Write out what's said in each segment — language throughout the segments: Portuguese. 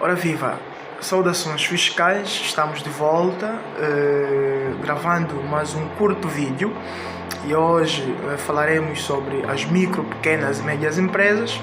Ora viva, saudações fiscais, estamos de volta gravando mais um curto vídeo e hoje falaremos sobre as micro, pequenas e médias empresas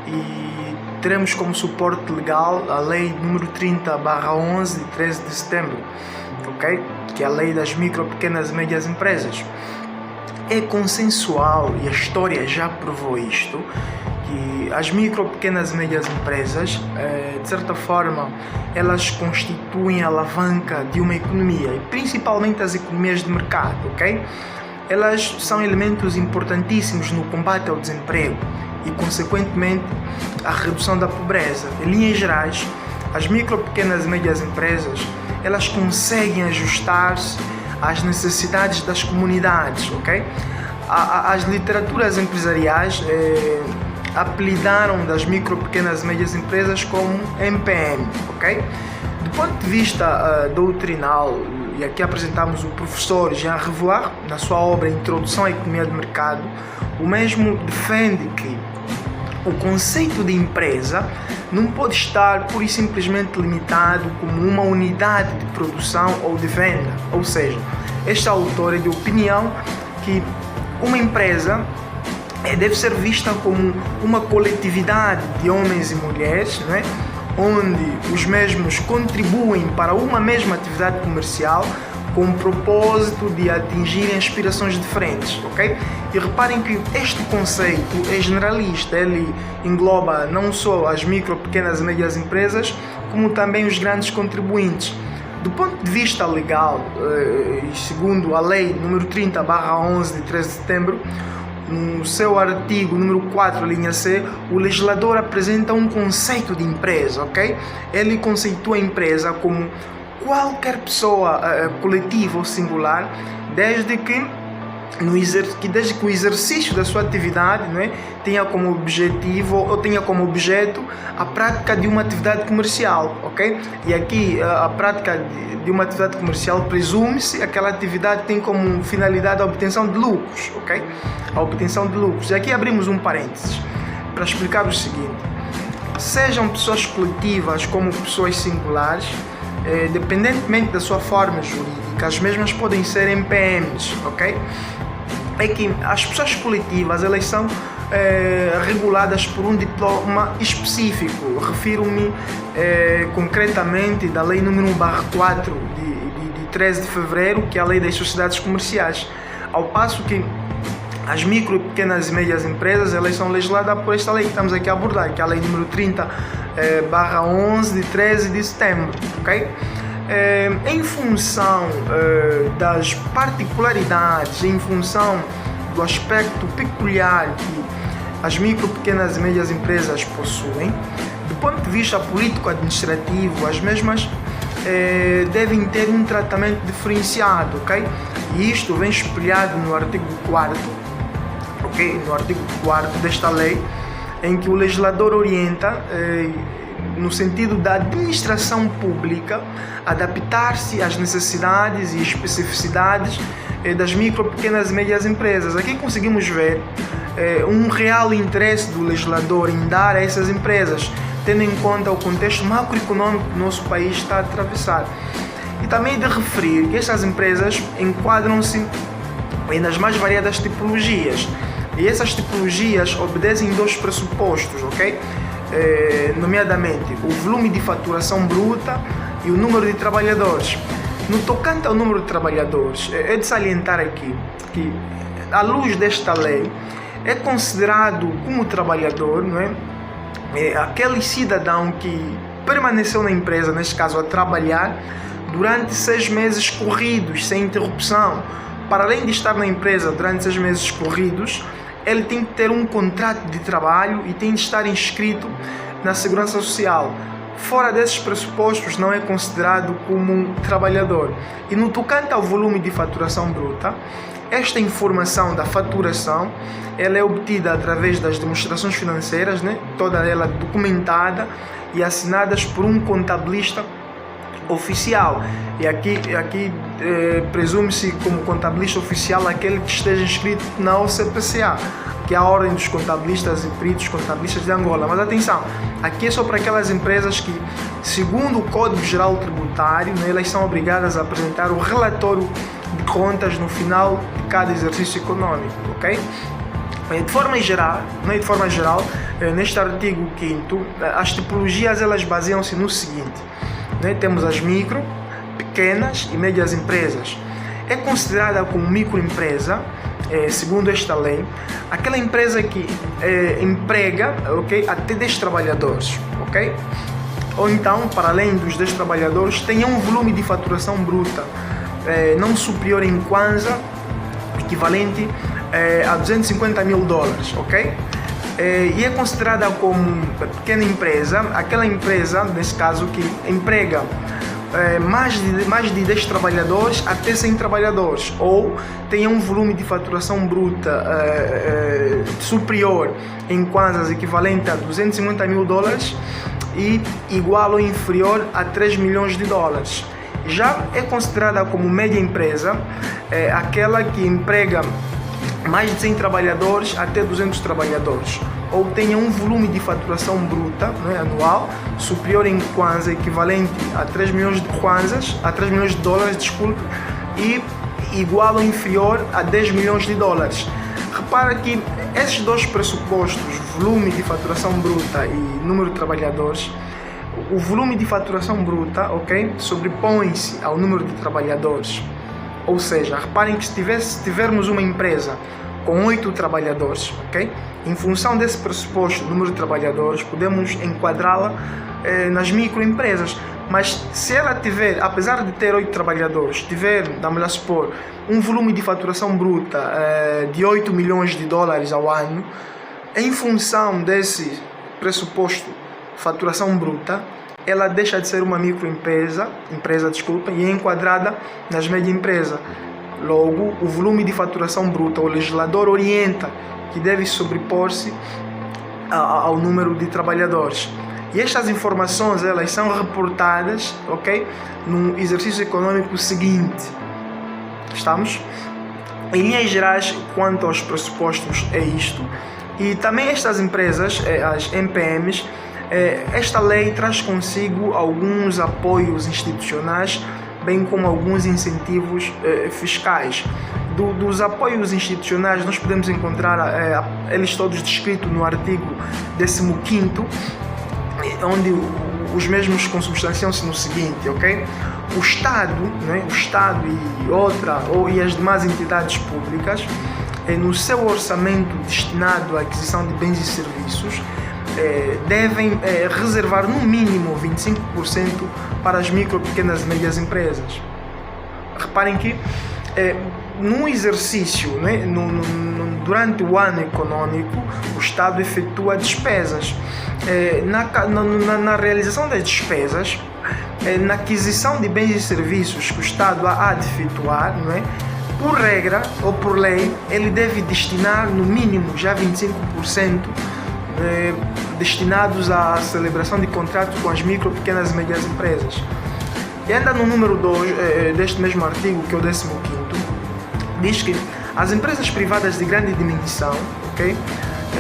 e teremos como suporte legal a lei número 30/11 de 13 de setembro, ok? Que é a lei das micro, pequenas e médias empresas. É consensual e a história já provou isto, que as micro, pequenas e médias empresas, de certa forma, elas constituem a alavanca de uma economia, e principalmente as economias de mercado, ok? Elas são elementos importantíssimos no combate ao desemprego e, consequentemente, à redução da pobreza. Em linhas gerais, as micro, pequenas e médias empresas, elas conseguem ajustar-se às necessidades das comunidades, ok? As literaturas empresariais apelidaram das micro, pequenas e médias empresas como MPM, ok? Do ponto de vista doutrinal, e aqui apresentamos o professor Jean Revoir, na sua obra Introdução à Economia de Mercado, o mesmo defende que o conceito de empresa não pode estar pura e simplesmente limitado como uma unidade de produção ou de venda. Ou seja, este autor é de opinião que uma empresa deve ser vista como uma coletividade de homens e mulheres, não é? Onde os mesmos contribuem para uma mesma atividade comercial com o propósito de atingirem aspirações diferentes, ok? E reparem que este conceito é generalista, ele engloba não só as micro, pequenas e médias empresas, como também os grandes contribuintes. Do ponto de vista legal, segundo a lei número 30/11 de 13 de setembro, no seu artigo número 4, linha C, o legislador apresenta um conceito de empresa, ok? Ele conceitua a empresa como qualquer pessoa coletiva ou singular, desde que o exercício da sua atividade, não é, tenha como objetivo ou tenha como objeto a prática de uma atividade comercial, ok? E aqui a prática de uma atividade comercial presume-se aquela atividade tem como finalidade a obtenção de lucros, ok? A obtenção de lucros. E aqui abrimos um parênteses para explicar o seguinte: sejam pessoas coletivas como pessoas singulares, independentemente da sua forma jurídica, as mesmas podem ser MPMs, ok? É que as pessoas coletivas, elas são reguladas por um diploma específico. Refiro-me concretamente da lei número 1/4 de 13 de fevereiro, que é a lei das sociedades comerciais, ao passo que as micro, pequenas e médias empresas, elas são legisladas por esta lei que estamos aqui a abordar, que é a lei número 30/11 de 13 de setembro, ok? Em função das particularidades, em função do aspecto peculiar que as micro, pequenas e médias empresas possuem, do ponto de vista político-administrativo, as mesmas devem ter um tratamento diferenciado, ok? E isto vem espelhado no artigo 4º, ok? No artigo 4º desta lei, em que o legislador orienta no sentido da administração pública adaptar-se às necessidades e especificidades das micro, pequenas e médias empresas. Aqui conseguimos ver um real interesse do legislador em dar a essas empresas, tendo em conta o contexto macroeconômico que o nosso país está a atravessar. E também de referir que estas empresas enquadram-se nas mais variadas tipologias, e essas tipologias obedecem dois pressupostos, ok? Nomeadamente o volume de faturação bruta e o número de trabalhadores. No tocante ao número de trabalhadores, é de salientar aqui que, à luz desta lei, é considerado como trabalhador, não é? Aquele cidadão que permaneceu na empresa, neste caso a trabalhar, durante 6 meses corridos, sem interrupção. Para além de estar na empresa durante 6 meses corridos, ele tem que ter um contrato de trabalho e tem de estar inscrito na Segurança Social. Fora desses pressupostos, não é considerado como um trabalhador. E no tocante ao volume de faturação bruta, esta informação da faturação, ela é obtida através das demonstrações financeiras, né? Toda ela documentada e assinadas por um contabilista oficial. E aqui presume-se como contabilista oficial aquele que esteja inscrito na OCPCA, que é a Ordem dos Contabilistas e Peritos Contabilistas de Angola. Mas atenção, aqui é só para aquelas empresas que, segundo o Código Geral Tributário, né, elas são obrigadas a apresentar o relatório de contas no final de cada exercício econômico, ok? De forma geral, neste artigo 5º, as tipologias elas baseiam-se no seguinte, né? Temos as micro, pequenas e médias empresas. É considerada como microempresa, segundo esta lei, aquela empresa que emprega, okay, até 10 trabalhadores, ok? Ou então, para além dos 10 trabalhadores, tenha um volume de faturação bruta não superior em kwanza, equivalente a $250 mil, ok? E é considerada como pequena empresa, aquela empresa, nesse caso, que emprega mais de 10 trabalhadores até 100 trabalhadores, ou tenha um volume de faturação bruta superior em kwanzas equivalente a $250 mil e igual ou inferior a $3 milhões. Já é considerada como média empresa aquela que emprega mais de 100 trabalhadores até 200 trabalhadores, ou tenha um volume de faturação bruta, né, anual superior em kwanza equivalente a 3 milhões de kwanzas, a 3 milhões de dólares, desculpe, e igual ou inferior a 10 milhões de dólares. Repara que esses dois pressupostos, volume de faturação bruta e número de trabalhadores, o volume de faturação bruta, ok, sobrepõe-se ao número de trabalhadores. Ou seja, reparem que se tivermos uma empresa com 8 trabalhadores, ok, em função desse pressuposto, número de trabalhadores, podemos enquadrá-la nas microempresas. Mas se ela tiver, apesar de ter 8 trabalhadores, tiver, vamos lá supor, um volume de faturação bruta de $8 milhões ao ano, em função desse pressuposto faturação bruta, ela deixa de ser uma microempresa, e é enquadrada nas média empresa. Logo, o volume de faturação bruta, o legislador orienta que deve sobrepor-se ao número de trabalhadores. E estas informações elas são reportadas, ok, no exercício econômico seguinte. Estamos? Em linhas gerais, quanto aos pressupostos, é isto. E também estas empresas, as MPMs, esta lei traz consigo alguns apoios institucionais, bem como alguns incentivos fiscais. Dos apoios institucionais nós podemos encontrar eles todos descritos no artigo 15º, onde os mesmos consubstanciam-se no seguinte, ok? O Estado, né, o Estado e as demais entidades públicas, no seu orçamento destinado à aquisição de bens e serviços, devem reservar no mínimo 25% para as micro, pequenas e médias empresas. Reparem que no exercício, né, durante o ano econômico, o Estado efetua despesas. Na realização das despesas, na aquisição de bens e serviços que o Estado há de efetuar, não é? Por regra ou por lei, ele deve destinar no mínimo já 25% destinados à celebração de contratos com as micro, pequenas e médias empresas. E ainda no número 2 deste mesmo artigo, que é o 15º, diz que as empresas privadas de grande dimensão, ok,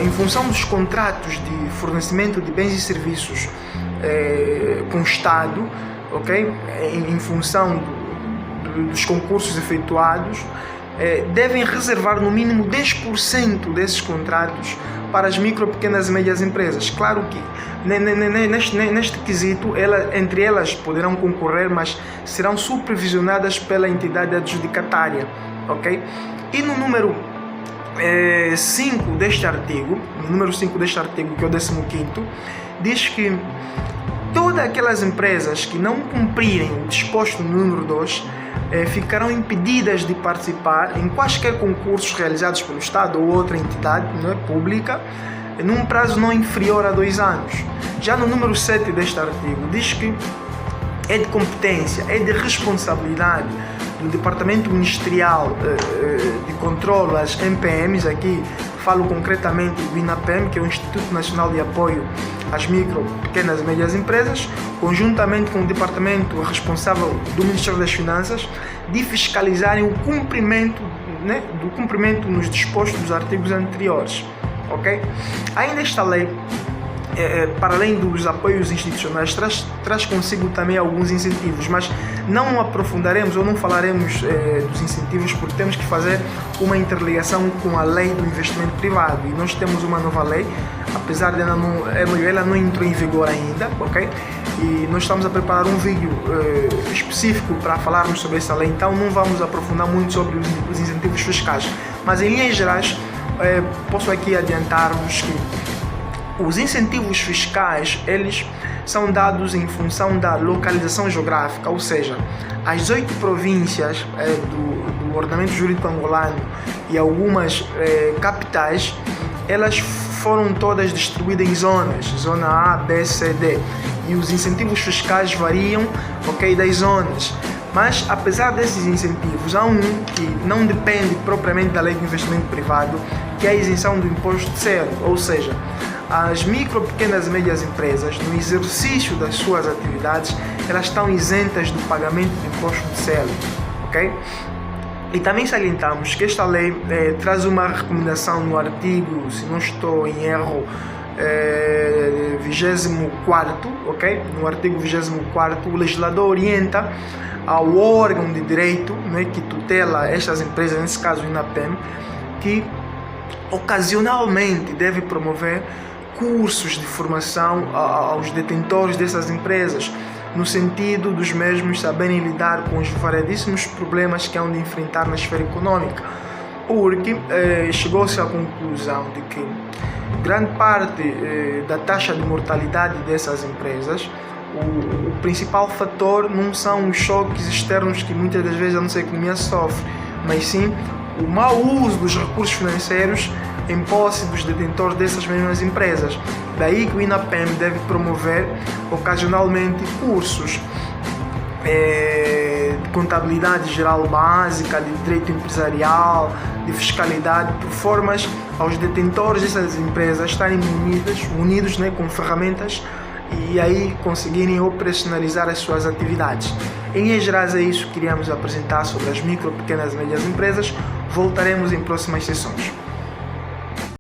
em função dos contratos de fornecimento de bens e serviços com o Estado, ok, em função dos concursos efetuados, devem reservar no mínimo 10% desses contratos para as micro, pequenas e médias empresas. Claro que neste quesito, entre elas poderão concorrer, mas serão supervisionadas pela entidade adjudicatária, ok? E no número 5 deste artigo, que é o 15º, diz que todas aquelas empresas que não cumprirem o disposto no número 2 ficarão impedidas de participar em quaisquer concursos realizados pelo Estado ou outra entidade, não é, pública, num prazo não inferior a 2 anos. Já no número 7 deste artigo diz que é de competência, é de responsabilidade do Departamento Ministerial de Controlo às MPMs, aqui falo concretamente do INAPEM, que é o Instituto Nacional de Apoio às Micro, Pequenas e Médias Empresas, conjuntamente com o Departamento responsável do Ministério das Finanças, de fiscalizarem o cumprimento né, do cumprimento nos dispostos dos artigos anteriores. Ok? Ainda esta lei, para além dos apoios institucionais, traz consigo também alguns incentivos, mas não aprofundaremos ou não falaremos dos incentivos, porque temos que fazer uma interligação com a lei do investimento privado, e nós temos uma nova lei, apesar de ela não entrou em vigor ainda, ok? E nós estamos a preparar um vídeo específico para falarmos sobre essa lei, então não vamos aprofundar muito sobre os incentivos fiscais, mas em linhas gerais posso aqui adiantar-vos que os incentivos fiscais, eles são dados em função da localização geográfica, ou seja, as 8 províncias do ordenamento jurídico angolano e algumas capitais, elas foram todas distribuídas em zonas, zona A, B, C, D, e os incentivos fiscais variam, ok, das zonas. Mas, apesar desses incentivos, há um que não depende propriamente da lei de investimento privado, que é a isenção do imposto de selo, ou seja, as micro, pequenas e médias empresas, no exercício das suas atividades, elas estão isentas do pagamento do imposto de selo, ok? E também salientamos que esta lei traz uma recomendação no artigo, se não estou em erro, 24º, ok? No artigo 24º, o legislador orienta ao órgão de direito, né, que tutela estas empresas, nesse caso o INAPEM, que ocasionalmente deve promover cursos de formação aos detentores dessas empresas, no sentido dos mesmos saberem lidar com os variedíssimos problemas que hão de enfrentar na esfera econômica, porque chegou-se à conclusão de que grande parte da taxa de mortalidade dessas empresas, o principal fator não são os choques externos que muitas das vezes a nossa economia sofre, mas sim o mau uso dos recursos financeiros em posse dos detentores dessas mesmas empresas. Daí que o INAPEM deve promover ocasionalmente cursos de contabilidade geral básica, de direito empresarial, de fiscalidade, por formas aos detentores dessas empresas estarem unidos, né, com ferramentas e aí conseguirem operacionalizar as suas atividades. Em linhas gerais é isso que queríamos apresentar sobre as micro, pequenas e médias empresas. Voltaremos em próximas sessões.